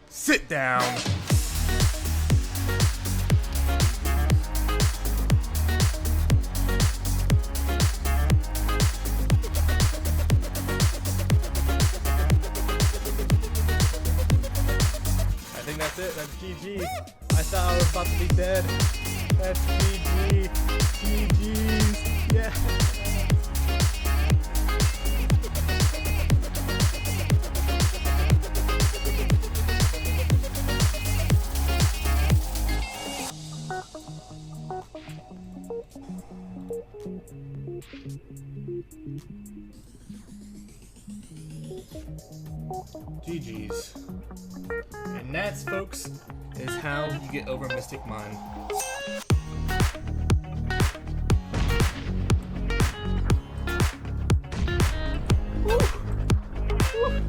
Sit down. I think that's it. That's GG. I thought I was about to be dead. That's GG. GG's. Yeah. GG's. And that's, folks, is how you get over Mystic Mine. Woo. Woo.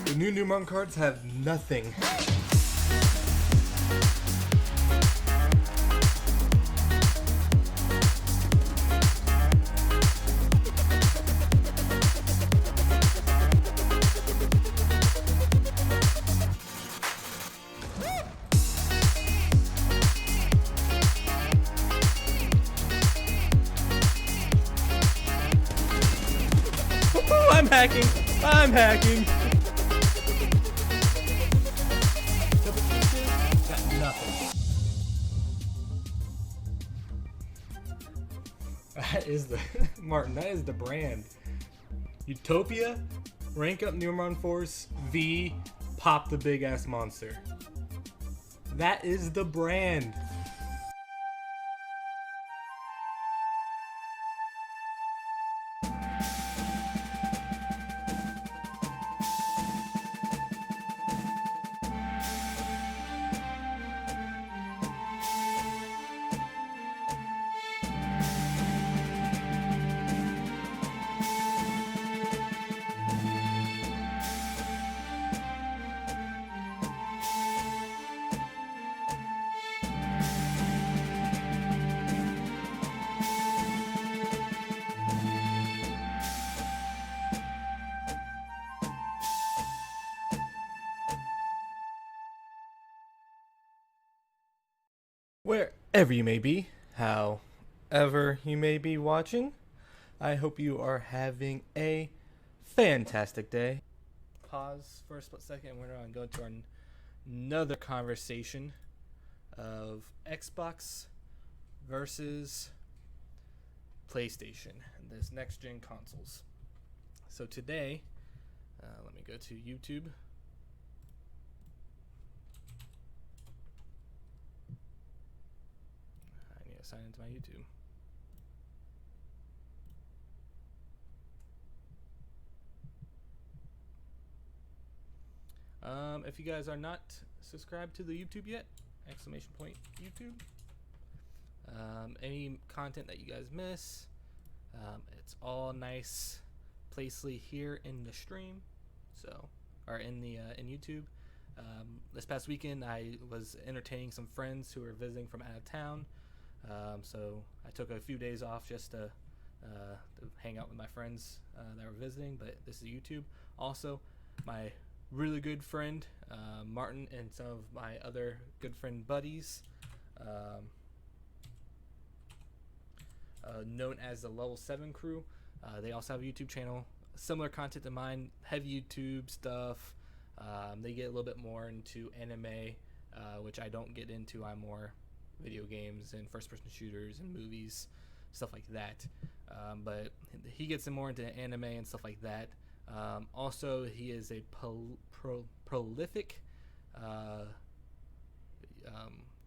The new Newmont cards have nothing. I'm hacking! I'm hacking! Got nothing. That is the Martin, that is the brand. Utopia, rank up Newmont Force, V, pop the big ass monster. That is the brand. Wherever you may be, however you may be watching, I hope you are having a fantastic day. Pause for a split second. We're going to go to another conversation of Xbox versus PlayStation, this next-gen consoles. So today, let me go to YouTube. Sign into my YouTube. If you guys are not subscribed to the YouTube yet, exclamation point YouTube. Any content that you guys miss, it's all nice placely here in the stream, or in the in YouTube. This past weekend, I was entertaining some friends who were visiting from out of town. So I took a few days off just to hang out with my friends that were visiting, but this is YouTube. Also, my really good friend Martin and some of my other good friend buddies known as the Level 7 crew. They also have a YouTube channel, similar content to mine, heavy YouTube stuff. They get a little bit more into anime, which I don't get into. I'm more video games and first-person shooters and movies, stuff like that. But he gets more into anime and stuff like that. Also, he is a prolific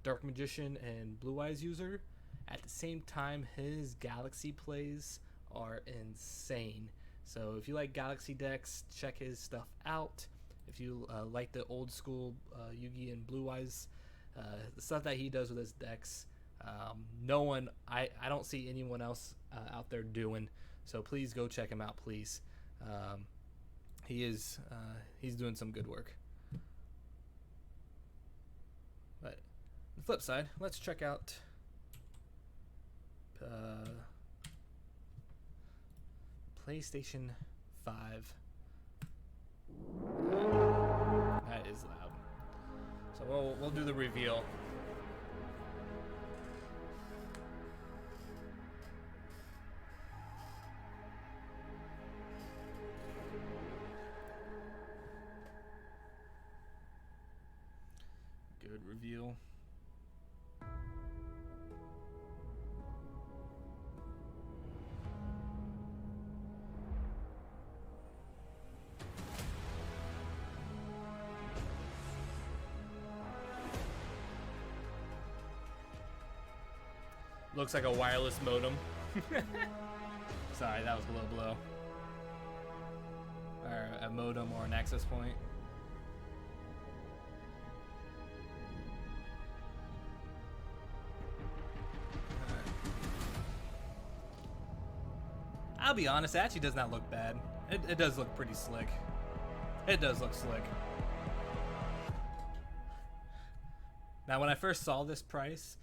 dark magician and blue eyes user. At the same time, his galaxy plays are insane. So if you like galaxy decks, check his stuff out. If you like the old school Yugi and blue eyes, the stuff that he does with his decks, I don't see anyone else out there doing. So please go check him out, please. He's doing some good work. But on the flip side, let's check out PlayStation 5. That is loud. So we'll do the reveal. Good reveal. Looks like a wireless modem. Sorry, that was a low blow. Or a modem or an access point. I'll be honest, it actually does not look bad. It does look pretty slick. It does look slick. Now, when I first saw this price,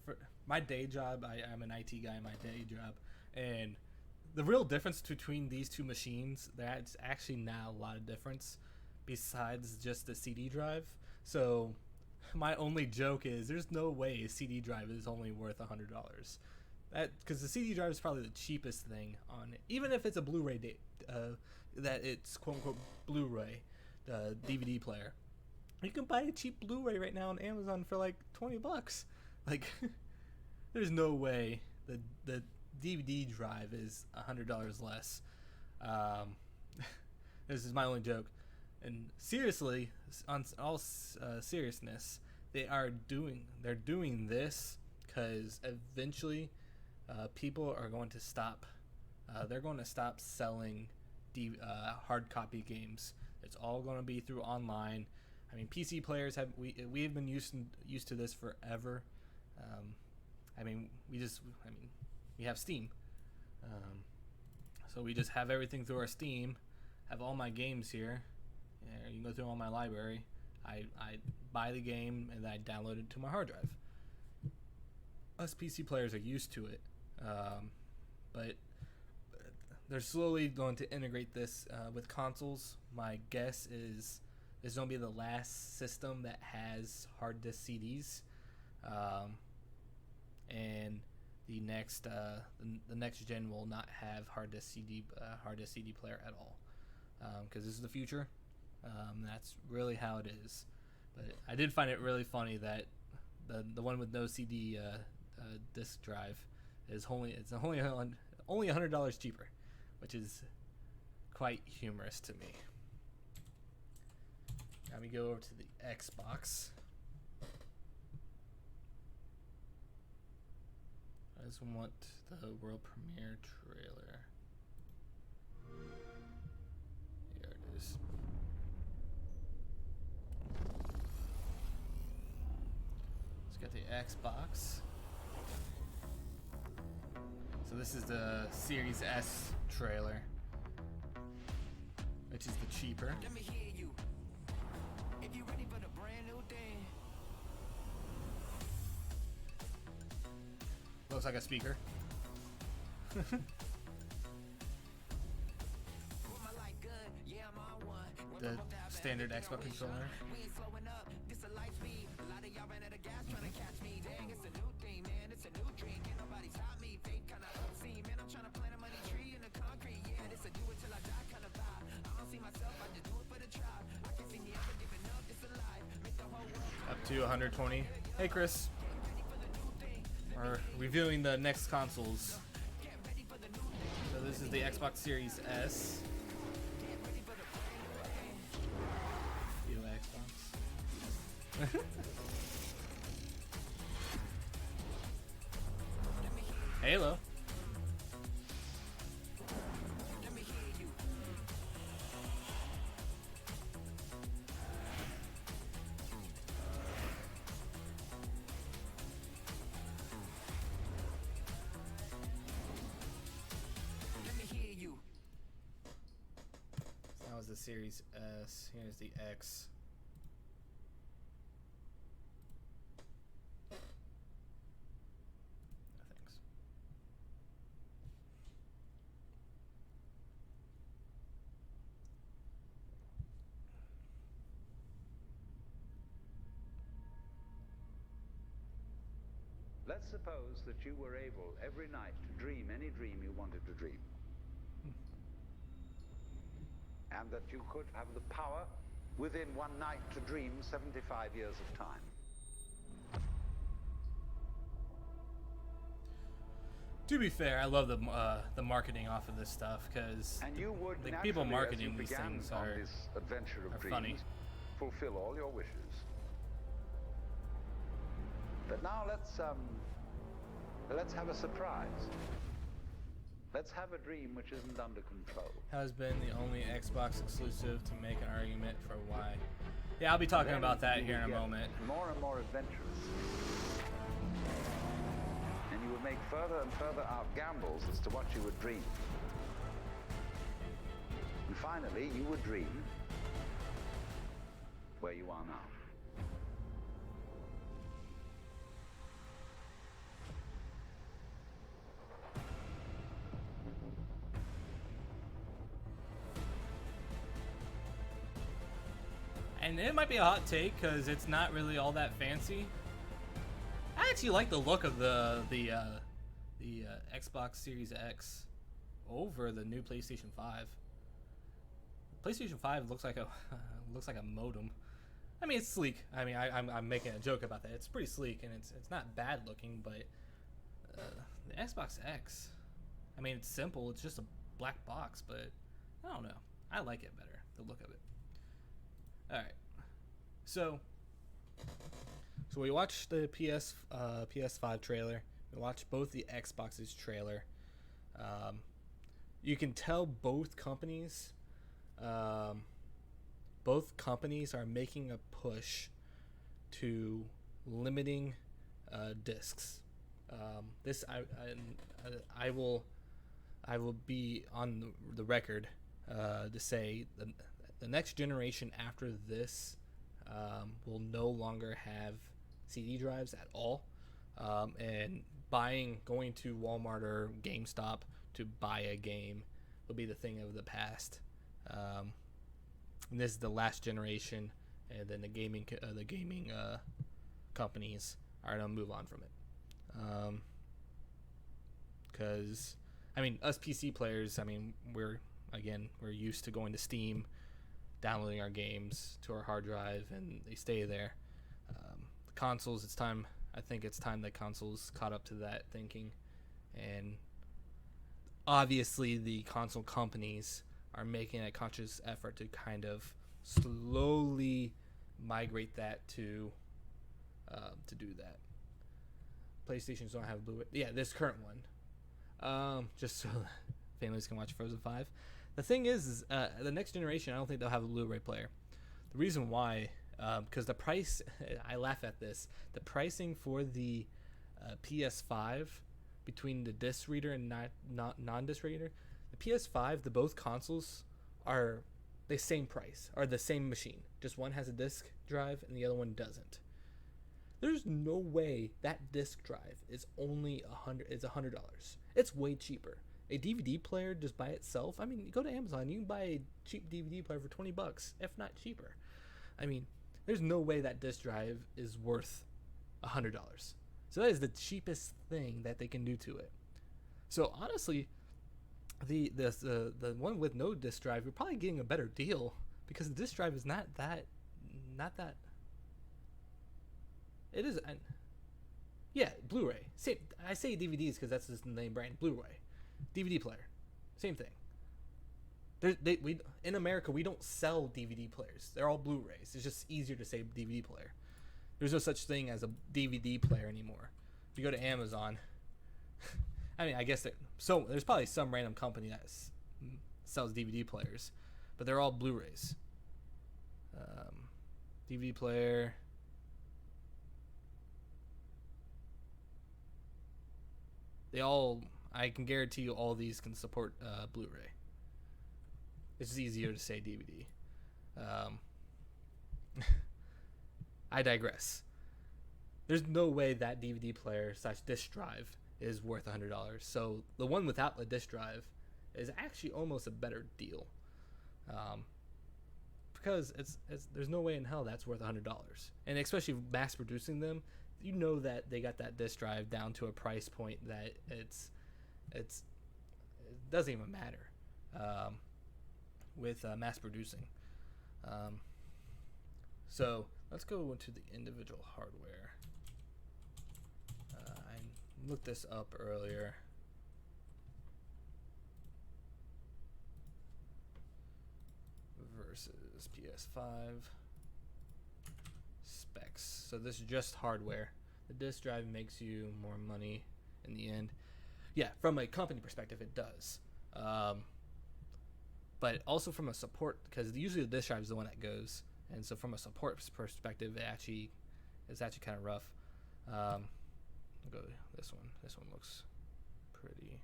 for my day job, I'm an IT guy in my day job, and the real difference between these two machines, that's actually not a lot of difference besides just the CD drive. So my only joke is there's no way a CD drive is only worth $100. Because the CD drive is probably the cheapest thing on it, even if it's a Blu-ray that it's quote unquote Blu-ray DVD player. You can buy a cheap Blu-ray right now on Amazon for like $20. Like, there's no way the DVD drive is $100 less. This is my only joke. And seriously, on all seriousness, they're doing this because eventually people are going to stop. They're going to stop selling hard copy games. It's all going to be through online. I mean, PC players we have been used to this forever. We have Steam, so we just have everything through our Steam. Have all my games here. Yeah, you can go through all my library. I buy the game and then I download it to my hard drive. Us PC players are used to it, but they're slowly going to integrate this with consoles. My guess is this is going to be the last system that has hard disk CDs, and the next gen will not have hard disk CD player at all, because this is the future. That's really how it is. But I did find it really funny that the one with no CD disk drive is only $100 cheaper, which is quite humorous to me. Now we go over to the Xbox. I just want the world premiere trailer. Here it is. Let's get the Xbox. So this is the Series S trailer, which is the cheaper. Let me hear you. If you're ready for the brand new thing. Looks like a speaker. The standard Xbox controller. to 120. Hey, Chris. We're reviewing the next consoles. So this is the Xbox Series S. You Xbox. Halo. That was the Series S. Here's the X. Thanks. Let's suppose that you were able every night to dream any dream you wanted to dream. And that you could have the power within one night to dream 75 years of time. To be fair, I love the marketing off of this stuff because like people marketing these things are funny. Fulfill all your wishes. But now let's have a surprise. Let's have a dream which isn't under control. Has been the only Xbox exclusive to make an argument for why. Yeah, I'll be talking about that here in a moment. More and more adventurous. And you would make further and further out gambles as to what you would dream. And finally, you would dream where you are now. And it might be a hot take because it's not really all that fancy. I actually like the look of the Xbox Series X over the new PlayStation 5. PlayStation 5 looks like a modem. I mean, it's sleek. I mean, I'm making a joke about that. It's pretty sleek and it's not bad looking, but the Xbox X, I mean, it's simple. It's just a black box, but I don't know. I like it better, the look of it. All right, so we watched the PS5 trailer. We watched both the Xbox's trailer. You can tell both companies are making a push to limiting discs. I will be on the record to say the next generation after this will no longer have CD drives at all, and going to Walmart or GameStop to buy a game will be the thing of the past. And this is the last generation, and then the gaming companies are gonna move on from it. Because I mean, us PC players, I mean, we're used to going to Steam, downloading our games to our hard drive, and they stay there. The consoles, it's time. I think it's time that consoles caught up to that thinking, and obviously the console companies are making a conscious effort to kind of slowly migrate that to do that. PlayStations don't have Blu-ray. Yeah, this current one, just so families can watch Frozen 5. The thing is the next generation, I don't think they'll have a Blu-ray player. The reason why, because the price, I laugh at this, the pricing for the PS5 between the disc reader and not non-disc reader, the PS5, both consoles are the same price, or the same machine. Just one has a disc drive and the other one doesn't. There's no way that disc drive is only $100. It's way cheaper. A DVD player just by itself, I mean, you go to Amazon, you can buy a cheap DVD player for $20, if not cheaper. I mean, there's no way that disc drive is worth $100. So that is the cheapest thing that they can do to it. So honestly, the one with no disc drive, you're probably getting a better deal because the disc drive is not that It is. Yeah, Blu-ray. Same. I say DVDs because that's just the name brand. Blu-ray, DVD player, same thing. We in America we don't sell DVD players. They're all Blu-rays. It's just easier to say DVD player. There's no such thing as a DVD player anymore. If you go to Amazon, I mean, I guess there's probably some random company that sells DVD players, but they're all Blu-rays. DVD player. I can guarantee you all these can support Blu-ray. It's just easier to say DVD. I digress. There's no way that DVD player / disc drive is worth $100. So the one without the disc drive is actually almost a better deal, because there's no way in hell that's worth $100. And especially mass producing them, you know that they got that disc drive down to a price point that it doesn't even matter with mass producing. So let's go into the individual hardware. I looked this up earlier. Versus PS5 specs. So this is just hardware. The disk drive makes you more money in the end. Yeah, from a company perspective, it does. But also from a support, because usually the disk drive is the one that goes, and so from a support perspective, it's actually kind of rough. I'll go to this one. This one looks pretty.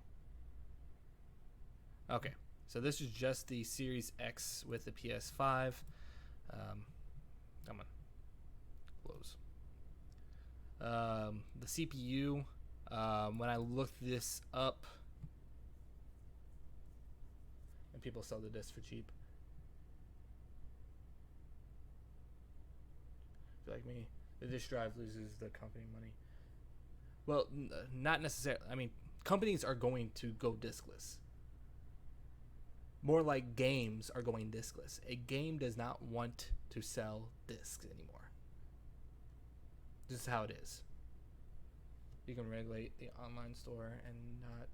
Okay, so this is just the Series X with the PS5. Come on, close. The CPU. When I looked this up, and people sell the disc for cheap. If you're like me, the disk drive loses the company money. Well, not necessarily. I mean, companies are going to go diskless. More like games are going diskless. A game does not want to sell discs anymore. This is how it is. You can regulate the online store and not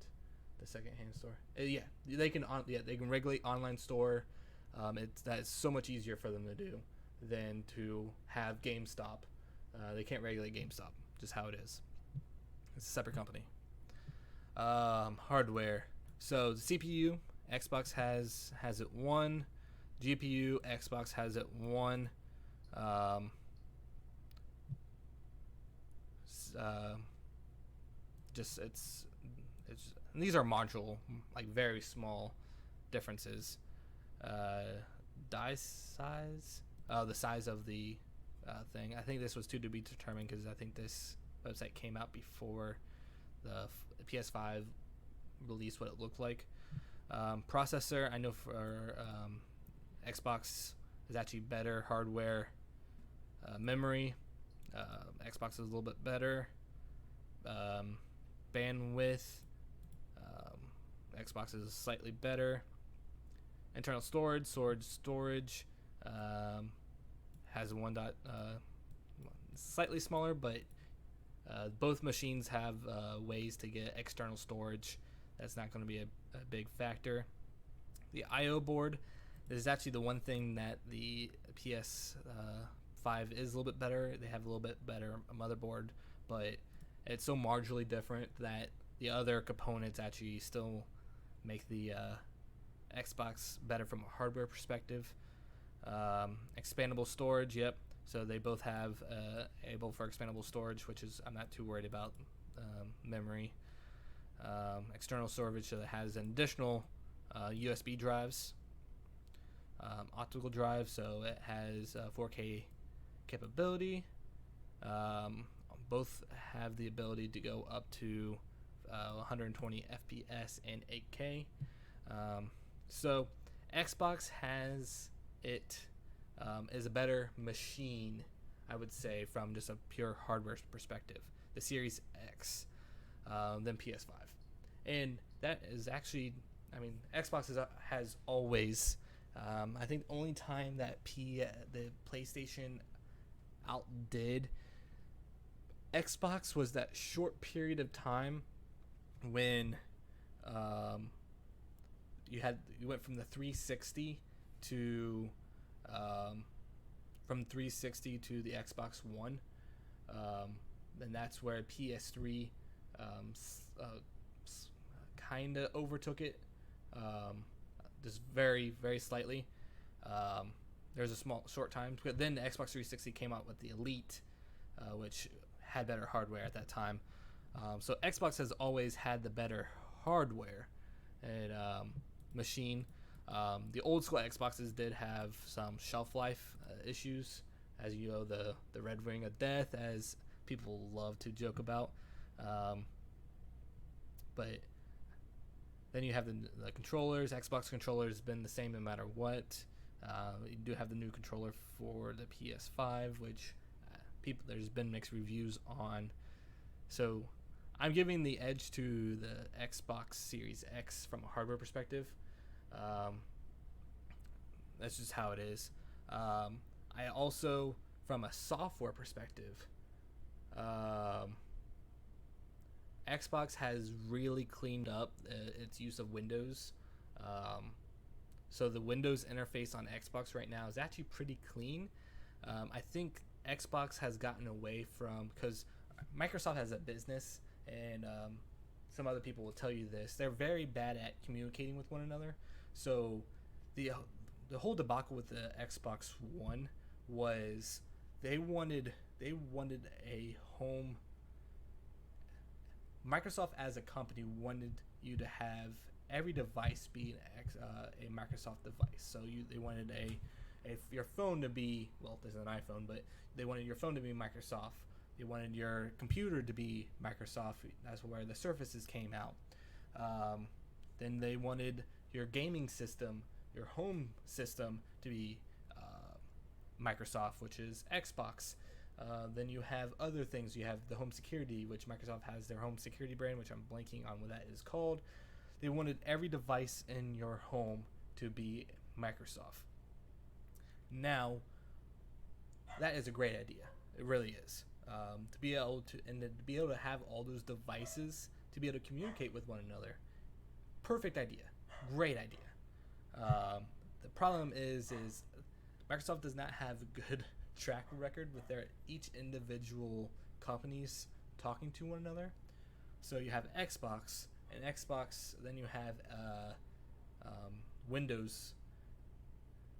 the secondhand store. Yeah, they can. They can regulate online store. That's so much easier for them to do than to have GameStop. They can't regulate GameStop. Just how it is. It's a separate company. Hardware. So the CPU, Xbox has it 1. GPU, Xbox has it 1. Just it's these are module, like very small differences. Die size, the size of the thing. I think this was to be determined because I think this website came out before the PS5 released what it looked like. Processor, I know for Xbox is actually better hardware. Memory, Xbox is a little bit better. Bandwidth, Xbox is slightly better. Internal storage has slightly smaller, but both machines have ways to get external storage. That's not going to be a big factor. The I/O board is actually the one thing that the PS5 is a little bit better. They have a little bit better motherboard, but it's so marginally different that the other components actually still make the Xbox better from a hardware perspective. Expandable storage, yep. So they both have able for expandable storage, which is I'm not too worried about. Memory. External storage, so it has an additional USB drives. Optical drive, so it has 4K capability. Both have the ability to go up to 120 FPS and 8K. So Xbox has it is a better machine, I would say, from just a pure hardware perspective, the Series X, than PS5. And that is actually, I mean, Xbox has always, I think the only time that the PlayStation outdid Xbox was that short period of time when um, you went from the 360 to from 360 to the Xbox One, and that's where PS3 kind of overtook it, just very very slightly. Um, there's a small short time. But then the Xbox 360 came out with the Elite, which had better hardware at that time. So Xbox has always had the better hardware and machine. The old school Xboxes did have some shelf life issues, as you know, the red ring of death, as people love to joke about. But then you have the controllers. Xbox controllers has been the same no matter what. You do have the new controller for the PS5, which there's been mixed reviews on. So I'm giving the edge to the Xbox Series X from a hardware perspective. That's just how it is. I also, from a software perspective, Xbox has really cleaned up its use of Windows. So the Windows interface on Xbox right now is actually pretty clean. I think Xbox has gotten away from, because Microsoft has a business, and some other people will tell you this, they're very bad at communicating with one another. So the whole debacle with the Xbox One was they wanted a home. Microsoft as a company wanted you to have every device be a Microsoft device. So they wanted your phone to be, well, there's an iPhone, but they wanted your phone to be Microsoft. They wanted your computer to be Microsoft. That's where the Surfaces came out. Then they wanted your gaming system, your home system, to be Microsoft, which is Xbox. Then you have other things. You have the home security, which Microsoft has their home security brand, which I'm blanking on what that is called. They wanted every device in your home to be Microsoft. Now, that is a great idea. It really is. To be able to have all those devices to be able to communicate with one another. Perfect idea. Great idea. The problem is Microsoft does not have a good track record with their each individual companies talking to one another. So you have Xbox, and Xbox, then you have Windows.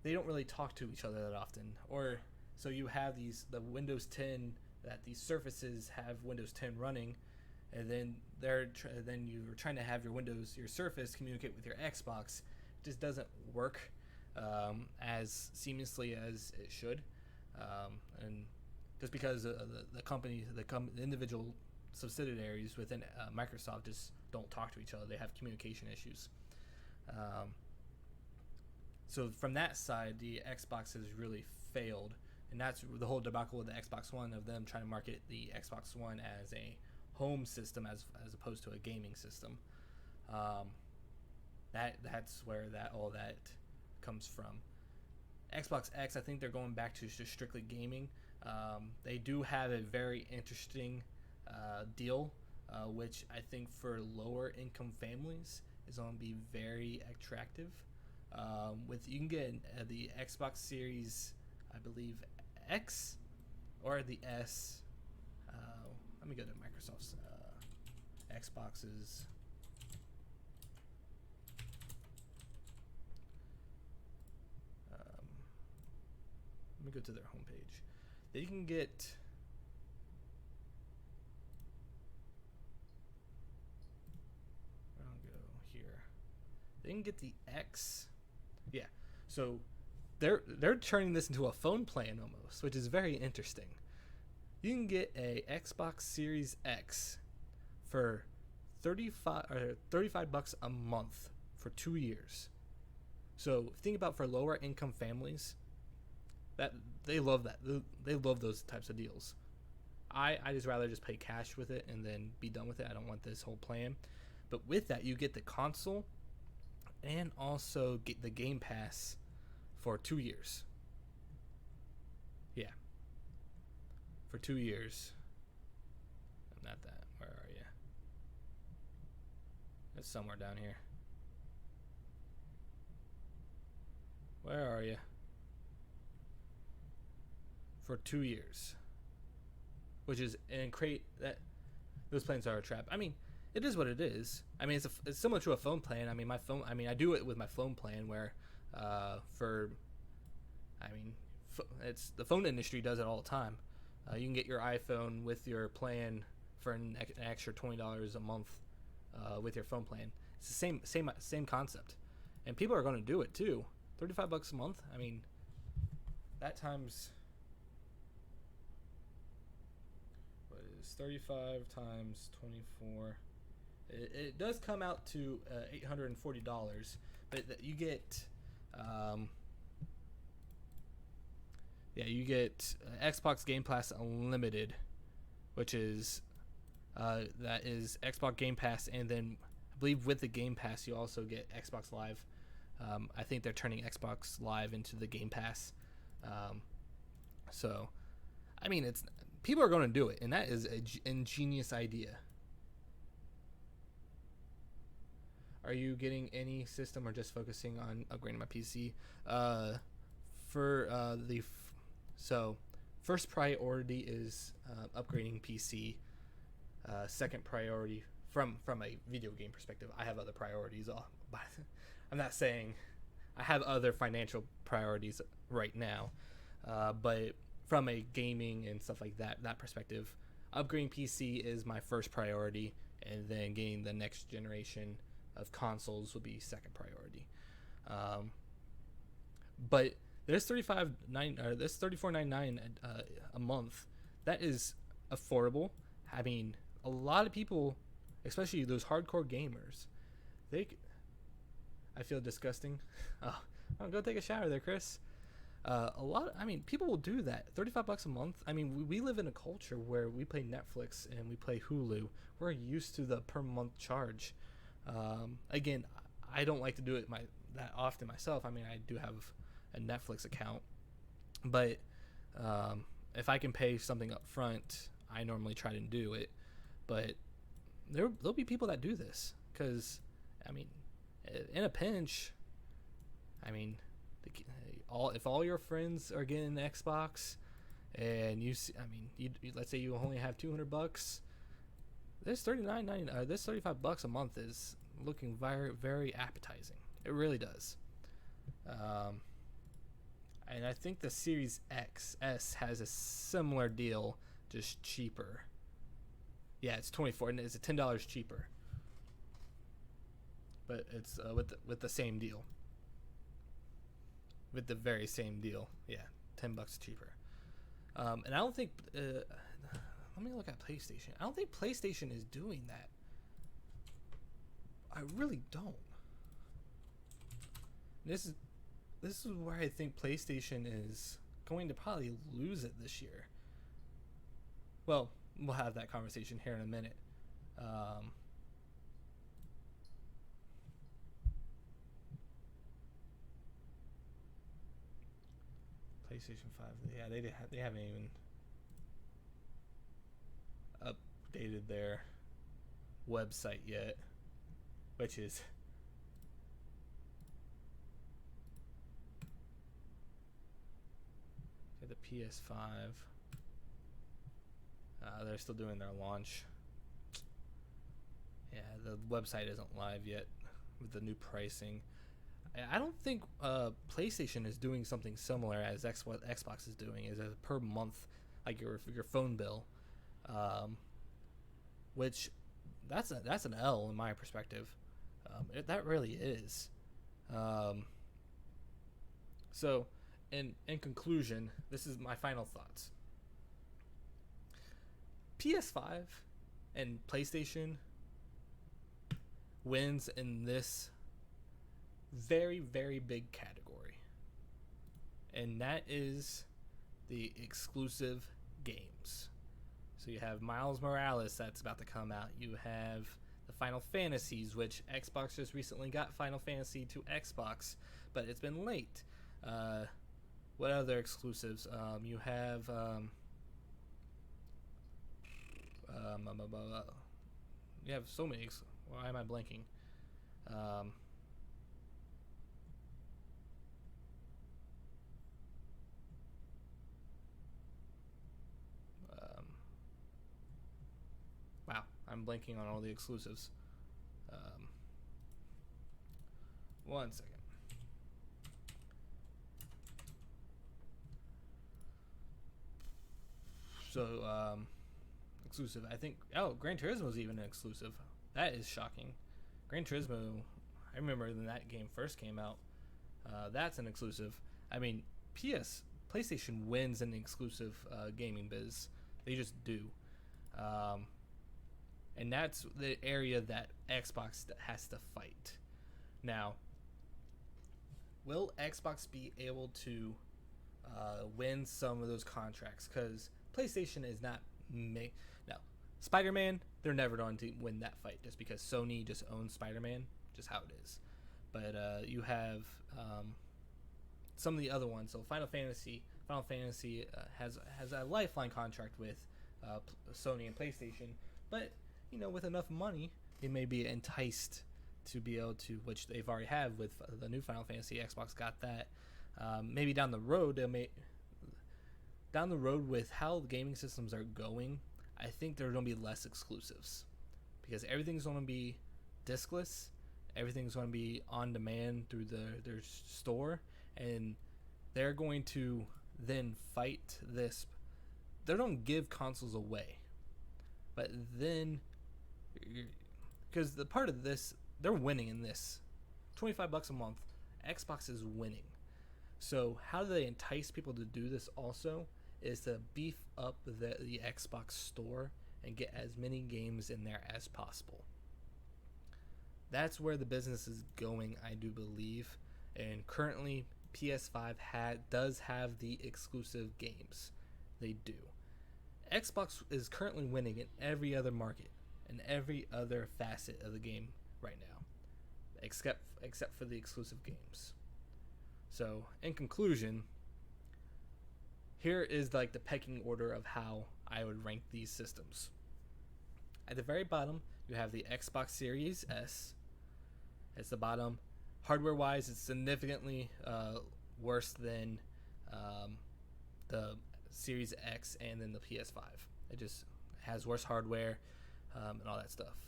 They don't really talk to each other that often. Or so you have the Windows 10, that these Surfaces have Windows 10 running, and then then you're trying to have your Surface communicate with your Xbox. It just doesn't work as seamlessly as it should. And just because the individual subsidiaries within Microsoft just don't talk to each other, they have communication issues. So from that side, the Xbox has really failed, and that's the whole debacle with the Xbox One, of them trying to market the Xbox One as a home system as opposed to a gaming system. That's where all that comes from. Xbox X, I think they're going back to just strictly gaming. They do have a very interesting deal, which I think for lower income families is going to be very attractive. You can get the Xbox Series, I believe, X or the S. Let me go to Microsoft's Xboxes. Let me go to their homepage. They can get. I'll go here. They can get the X. Yeah. So they're turning this into a phone plan almost, which is very interesting. You can get a Xbox Series X for $35 a month for 2 years. So think about, for lower income families, that they love that. They love those types of deals. I just rather just pay cash with it and then be done with it. I don't want this whole plan. But with that, you get the console and also get the Game Pass for 2 years. Yeah. For 2 years. not that. Where are you? It's somewhere down here. Where are you? For 2 years, which is and create that those plans are a trap. I mean, it is what it is. I mean, it's similar to a phone plan. I mean, my phone. I mean, I do it with my phone plan where, it's the phone industry does it all the time. You can get your iPhone with your plan for an extra $20 a month with your phone plan. It's the same concept, and people are going to do it too. $35 a month. I mean, that times what is 35 times 24? It does come out to $840, but you get Xbox Game Pass Unlimited, which is that is Xbox Game Pass, and then I believe with the Game Pass you also get Xbox Live. I think they're turning Xbox Live into the Game Pass. So, I mean, people are going to do it, and that is an ingenious idea. Are you getting any system or just focusing on upgrading my PC? So first priority is upgrading PC. Second priority from a video game perspective, I have other priorities. But I'm not saying I have other financial priorities right now, but from a gaming and stuff like that perspective, upgrading PC is my first priority, and then getting the next generation of consoles will be second priority. But there's $34.99 a month. That is affordable. I mean, a lot of people, especially those hardcore gamers, I feel disgusting. Oh, go take a shower there, Chris. People will do that. $35 a month. I mean, we live in a culture where we play Netflix and we play Hulu. We're used to the per month charge. Again, I don't like to do it that often myself. I mean, I do have a Netflix account, but if I can pay something up front, I normally try to do it. But there'll be people that do this because, I mean, in a pinch, I mean, if all your friends are getting an Xbox, and let's say you only have $200, this $35 a month is looking very, very appetizing. It really does. And I think the Series XS has a similar deal, just cheaper. Yeah, it's $24, and it's $10 cheaper. But it's with the same deal. With the very same deal, yeah, $10 cheaper. And I don't think. Let me look at PlayStation. I don't think PlayStation is doing that. I really don't. This is where I think PlayStation is going to probably lose it this year. Well, we'll have that conversation here in a minute. PlayStation 5, yeah, they haven't even updated their website yet, which is the PS5. They're still doing their launch. Yeah, the website isn't live yet with the new pricing. I don't think PlayStation is doing something similar as Xbox is doing, is a per month, like your phone bill, which that's an L in my perspective. That really is. So, in conclusion, this is my final thoughts. PS5 and PlayStation wins in this very, very big category, and that is the exclusive games. So you have Miles Morales that's about to come out. You have the Final Fantasies, which Xbox just recently got Final Fantasy to Xbox, but it's been late. What other exclusives? You have You have so many. Why am I blanking? Um, um, wow, I'm blanking on all the exclusives. Um, One second. So, exclusive. I think. Oh, Gran Turismo is even an exclusive. That is shocking. Gran Turismo. I remember when that game first came out. That's an exclusive. I mean, PlayStation wins in the exclusive gaming biz. They just do. And that's the area that Xbox has to fight. Now, will Xbox be able to win some of those contracts? Because PlayStation is not no. Spider-Man, they're never going to win that fight just because Sony just owns Spider-Man, just how it is. But you have some of the other ones. So Final Fantasy has a lifeline contract with Sony and PlayStation, but with enough money, they may be enticed to be able to, which they've already have with the new Final Fantasy. Xbox got that. Maybe down the road, with how the gaming systems are going, I think there are going to be less exclusives because everything's going to be discless. Everything's going to be on demand through their store, and they're going to then fight this. They don't give consoles away, but then because the part of this, they're winning in this. $25 a month, Xbox is winning. So how do they entice people to do this also is to beef up the Xbox store and get as many games in there as possible. That's where the business is going, I do believe. And currently, PS5 does have the exclusive games. They do. Xbox is currently winning in every other market and every other facet of the game right now, except for the exclusive games. So, in conclusion, here is like the pecking order of how I would rank these systems. At the very bottom, you have the Xbox Series S. It's the bottom. Hardware-wise, it's significantly worse than the Series X and then the PS5. It just has worse hardware and all that stuff.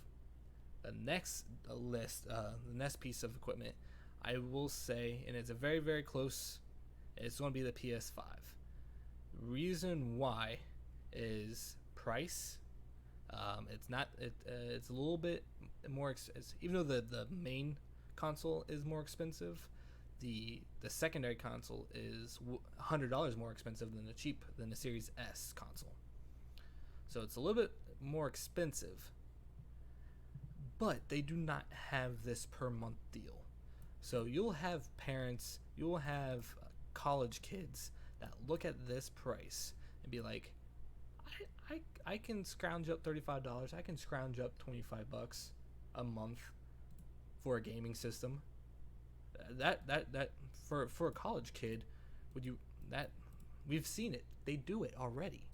The next the next piece of equipment, I will say, and it's a very, very close, it's going to be the PS5. Reason why is price. It's a little bit more even though the main console is more expensive, the secondary console is $100 more expensive than the Series S console. So it's a little bit more expensive, but they do not have this per month deal. So you'll have parents, you'll have college kids that look at this price and be like, I can scrounge up $35. I can scrounge up $25 a month for a gaming system. That for a college kid, we've seen it. They do it already.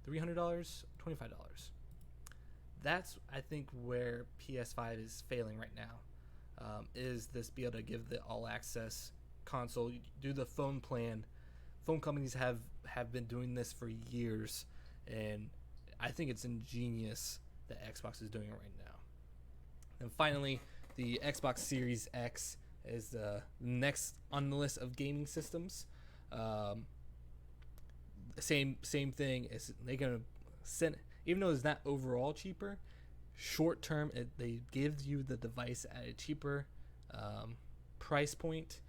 $300, $25. That's, I think, where PS5 is failing right now. Is this be able to give the all access console, do the phone plan. Phone companies have been doing this for years, and I think it's ingenious that Xbox is doing it right now. And finally, the Xbox Series X is the next on the list of gaming systems. Same thing. Is they're gonna send, even though it's not overall cheaper, short term they give you the device at a cheaper price point,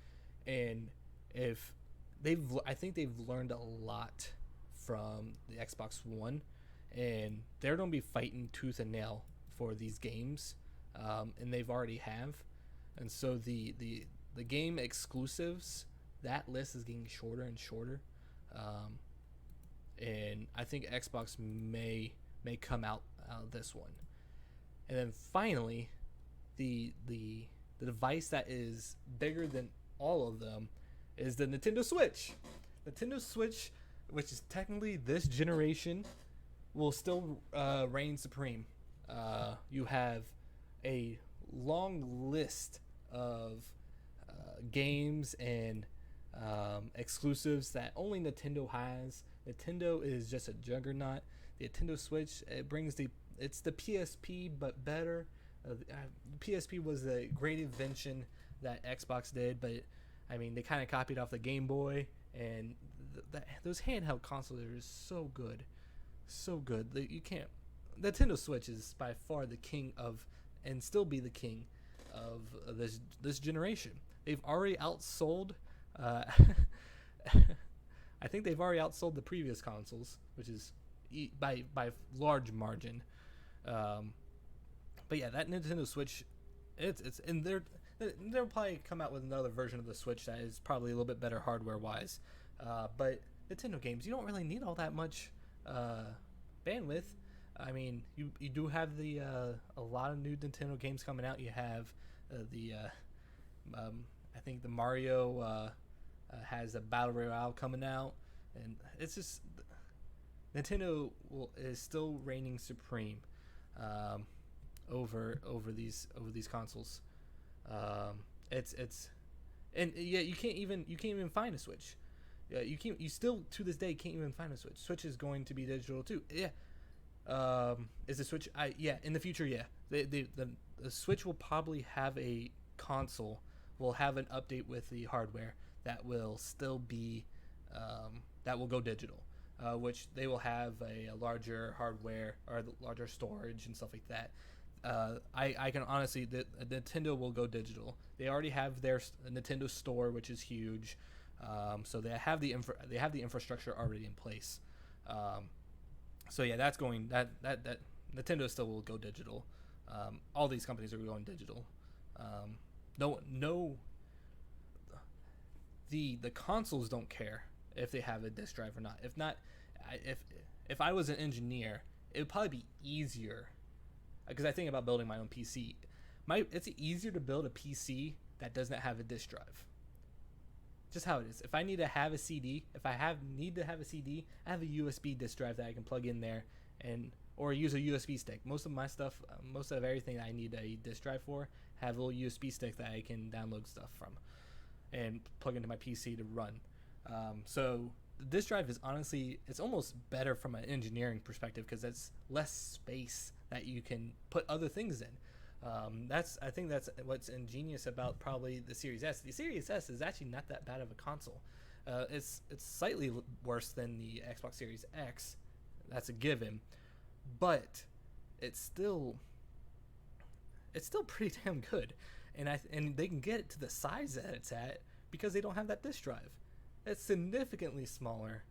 and I think they've learned a lot from the Xbox One, and they're gonna be fighting tooth and nail for these games, and they've already have, and so the game exclusives, that list is getting shorter and shorter, and I think Xbox may come out this one. And then finally, the device that is bigger than all of them is the Nintendo Switch. Nintendo Switch, which is technically this generation, will still reign supreme. You have a long list of games and exclusives that only Nintendo has. Nintendo is just a juggernaut. The Nintendo Switch, it's the PSP but better. PSP was the great invention that Xbox did, but I mean they kind of copied off the Game Boy, and those handheld consoles are so good, so good that you can't. The Nintendo Switch is by far the king of, and still be the king of this generation. They've already outsold. Uh, I think they've already outsold the previous consoles, which is by large margin. Um, but yeah, that Nintendo Switch, it's and they'll probably come out with another version of the Switch that is probably a little bit better hardware wise. But Nintendo games, you don't really need all that much bandwidth. I mean, you do have a lot of new Nintendo games coming out. You have I think the Mario has a battle royale coming out, and it's just is still reigning supreme um, over these consoles. It's and yeah, you can't even find a Switch. Yeah, you still to this day can't even find a Switch. Switch is going to be digital too. Yeah. Is the Switch? Yeah, in the future, yeah. The Switch will probably have a console. Will have an update with the hardware that will still be that will go digital, which they will have a larger hardware or larger storage and stuff like that. I can honestly, the Nintendo will go digital. They already have their Nintendo Store, which is huge. So they have the infrastructure already in place. So yeah, that's going that Nintendo still will go digital. All these companies are going digital. No, the consoles don't care if they have a disk drive or not. If not, if I was an engineer, it would probably be easier because I think about building my own PC. It's easier to build a PC that doesn't have a disk drive. Just how it is. If I need to have a CD, need to have a CD, I have a USB disk drive that I can plug in there, or use a USB stick. Most of my stuff, most of everything that I need a disk drive for, have a little USB stick that I can download stuff from, and plug into my PC to run. So the disk drive is honestly, it's almost better from an engineering perspective because it's less space that you can put other things in. I think that's what's ingenious about probably the Series S. The Series S is actually not that bad of a console. It's slightly worse than the Xbox Series X. That's a given, but it's still pretty damn good. And they can get it to the size that it's at because they don't have that disk drive. It's significantly smaller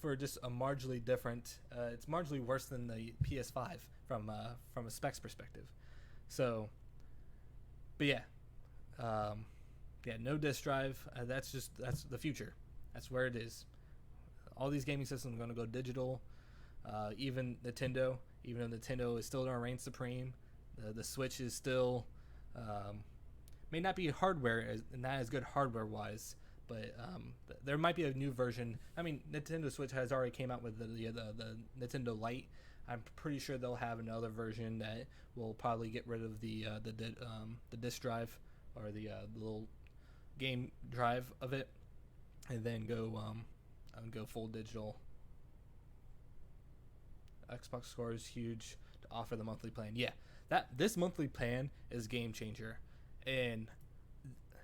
for just a marginally different. It's marginally worse than the PS5 from a specs perspective. So, but yeah, no disk drive. That's the future. That's where it is. All these gaming systems are going to go digital. Even though Nintendo is still going to reign supreme, the Switch is still may not be not as good hardware wise, but there might be a new version. I mean, Nintendo Switch has already came out with the Nintendo Lite. I'm pretty sure they'll have another version that will probably get rid of the disk drive or the little game drive of it, and then go full digital. Xbox Score is huge to offer the monthly plan. Yeah, this monthly plan is game changer, and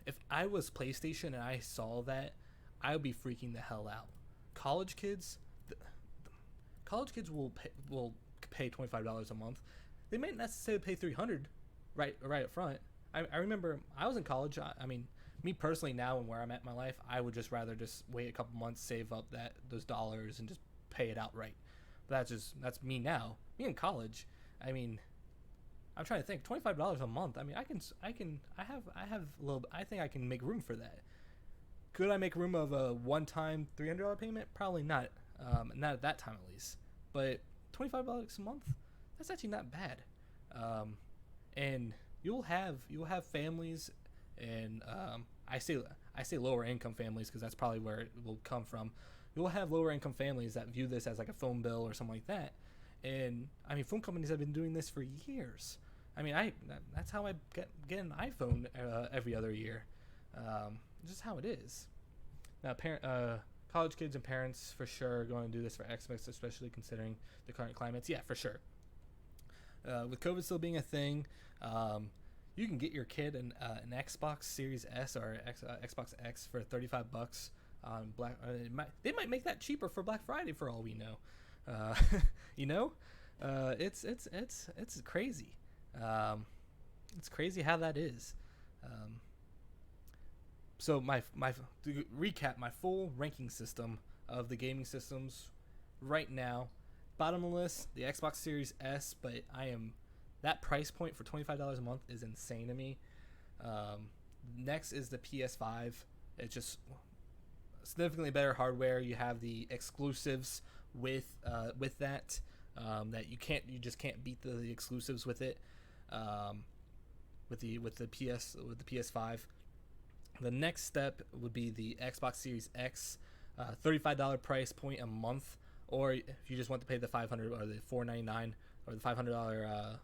if I was PlayStation and I saw that, I would be freaking the hell out. College kids will pay $25 a month. They might not necessarily pay $300 right up front. I remember I was in college. I mean, me personally now and where I'm at in my life, I would just rather just wait a couple months, save up those dollars, and just pay it outright. But that's me now. Me in college, I mean, I'm trying to think. $25 a month. I mean, I have a little. I think I can make room for that. Could I make room of a one-time $300 payment? Probably not. Not at that time at least. But $25 a month, that's actually not bad. And you'll have families, and I say lower income families because that's probably where it will come from. you'll have lower income families that view this as like a phone bill or something like that. And I mean, phone companies have been doing this for years. I mean, that's how I get an iPhone every other year. Just how it is. Now, college kids and parents for sure are going to do this for Xbox, especially considering the current climates. Yeah, for sure. With COVID still being a thing, you can get your kid an Xbox Series S or Xbox X for $35 on Black. They might make that cheaper for Black Friday for all we know. You know, it's crazy. It's crazy how that is. So to recap, my full ranking system of the gaming systems right now, bottom of the list, the Xbox Series S, but that price point for $25 a month is insane to me. Next is the PS5. It's just significantly better hardware. You have the exclusives with that you just can't beat the exclusives with it. With the PS5. The next step would be the Xbox Series X, $35 price point a month, or if you just want to pay the $500 or the $499 or the $500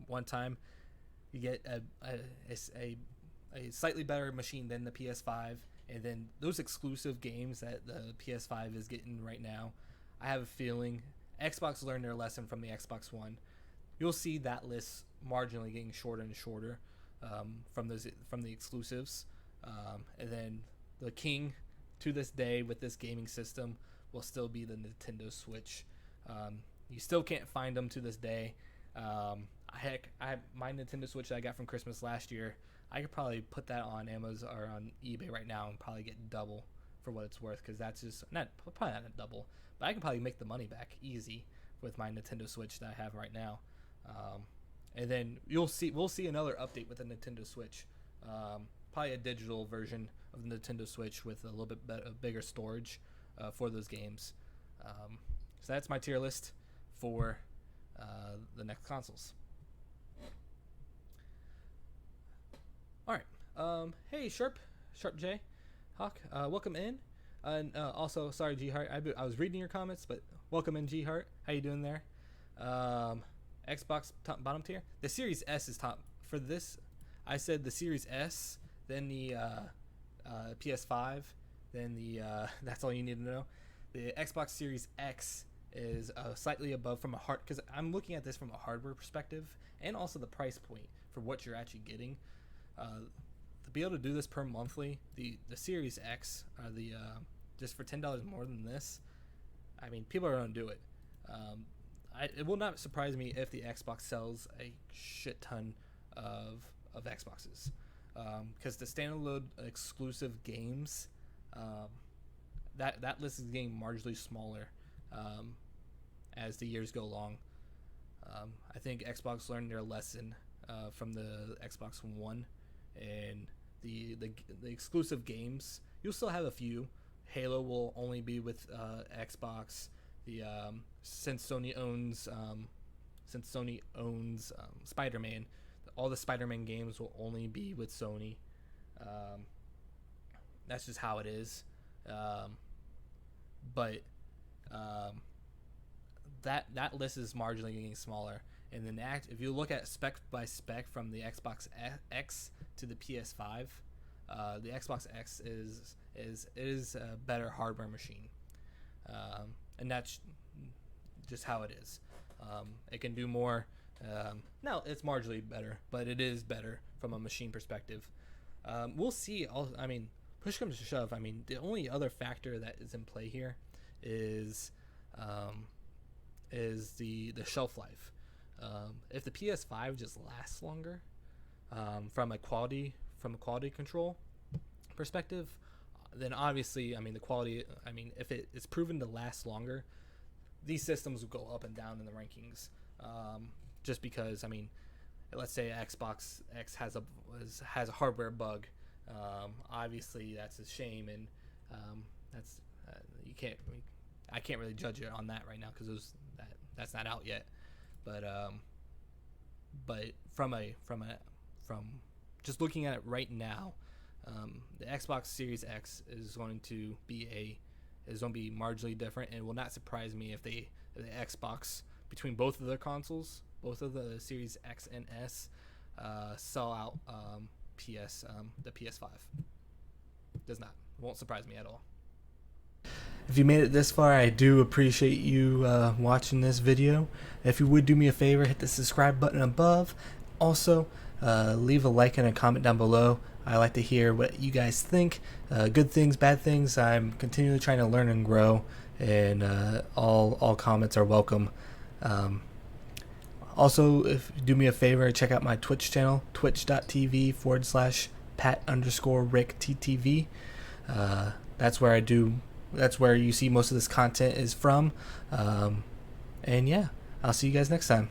one time, you get a slightly better machine than the PS5, and then those exclusive games that the PS5 is getting right now. I have a feeling Xbox learned their lesson from the Xbox One. You'll see that list marginally getting shorter and shorter from the exclusives, and then the king to this day with this gaming system will still be the Nintendo Switch. You still can't find them to this day. Heck, I have my Nintendo Switch that I got from Christmas last year. I could probably put that on Amazon or on eBay right now and probably get double for what it's worth, because that's just probably not a double, but I can probably make the money back easy with my Nintendo Switch that I have right now. And then we'll see another update with the Nintendo Switch, probably a digital version of the Nintendo Switch with a little bit bigger storage for those games. So that's my tier list for the next consoles. All right. Hey, Sharp J, Hawk, welcome in. And also, sorry, G Heart, I was reading your comments, but welcome in, G Heart. How you doing there? Xbox top, bottom tier. The Series S is top for this. I said the Series S, then the PS5, then the that's all you need to know. The Xbox Series X is slightly above from because I'm looking at this from a hardware perspective, and also the price point for what you're actually getting. To be able to do this per monthly, the Series X, just for $10 more than this, I mean, people are going to do it. It will not surprise me if the Xbox sells a shit ton of Xboxes, because the standalone exclusive games, that list is getting marginally smaller as the years go along. I think Xbox learned their lesson from the Xbox One, and the exclusive games. You'll still have a few. Halo will only be with Xbox. Since Sony owns Spider-Man, all the Spider-Man games will only be with Sony. That's just how it is. But that list is marginally getting smaller. And then if you look at spec by spec from the Xbox X to the PS5, the Xbox X is a better hardware machine, and that's just how it is. It can do more. No, it's marginally better, but it is better from a machine perspective. We'll see. I mean, push comes to shove. I mean, the only other factor that is in play here is the shelf life. If the PS5 just lasts longer, from a quality control perspective, then obviously, I mean, the quality. I mean, if it's proven to last longer, these systems will go up and down in the rankings. Just because, I mean, let's say Xbox X has a hardware bug. Obviously, that's a shame, and that's I can't really judge it on that right now because that's not out yet. But from just looking at it right now, the Xbox Series X is going to be is going to be marginally different, and it will not surprise me if the Xbox, between both of their consoles, both of the Series X and S, sell out the PS5. Won't surprise me at all. If you made it this far, I do appreciate you watching this video. If you would do me a favor, hit the subscribe button above. Also, leave a like and a comment down below. I like to hear what you guys think. Good things, bad things. I'm continually trying to learn and grow, and all comments are welcome. Also, if you do me a favor, check out my Twitch channel, twitch.tv/Pat_RickTTV. That's where you see most of this content is from. And yeah, I'll see you guys next time.